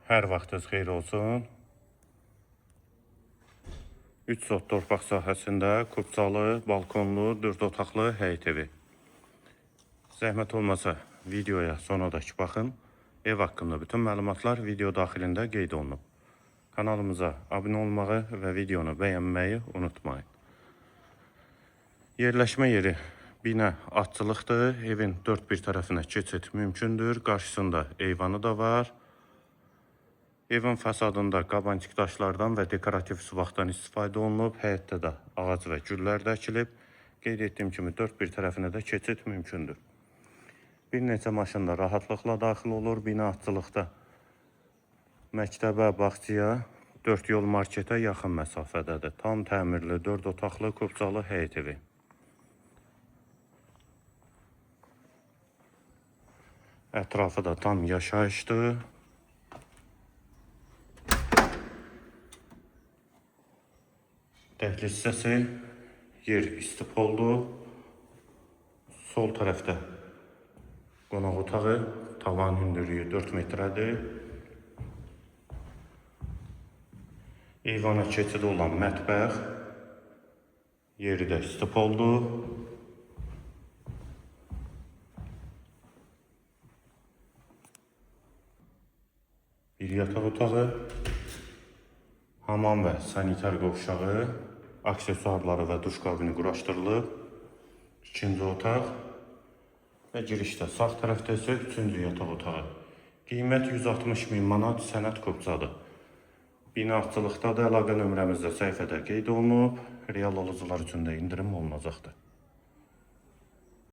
Hər vaxtınız xeyir olsun. 3 sot torpaq sahəsində kupçalı, balkonlu, 4 otaqlı həyət evi. Zəhmət olmasa videoya sonradakı baxın. Ev haqqında bütün məlumatlar video daxilində qeyd olunub. Kanalımıza abunə olmağı və videonu bəyənməyi unutmayın. Yerləşmə yeri binə atçılıqdır. Evin 4 bir tərəfinə keçid mümkündür. Qarşısında eyvanı da var. Evin fəsadında qabancıq daşlardan və dekorativ suvaqdan istifadə olunub. Həyətdə də ağac və güllər də əkilib. Qeyd etdiyim kimi 4 bir tərəfinə də keçid mümkündür. Bir neçə maşın da rahatlıqla daxil olur. Bina atçılıqda məktəbə, bağçaya, 4 yol marketə yaxın məsafədədir. Tam təmirli, 4 otaqlı, kupçalı həyət evi. Ətrafı da tam yaşayışdır. Dəhliz hissəsi, yer istipoldur. Sol tərəfdə qonaq otağı, tavan hündürlüyü 4 metrədir. Eyvana keçidi olan mətbəx, yeri də istipoldur. Bir yataq otağı, hamam və sanitar qovşağı, aksesuarları və duş kabini quraşdırılıb. İkinci otaq və girişdə sağ tərəfdə isə 3-cü yataq otağı. Qiymət 160.000 manat sənəd kupçadır. Bina atçılıqdadır. Əlaqə nömrəmizdə səhifədə qeyd olunub. Real alıcılar üçün də indirim olunacaqdır.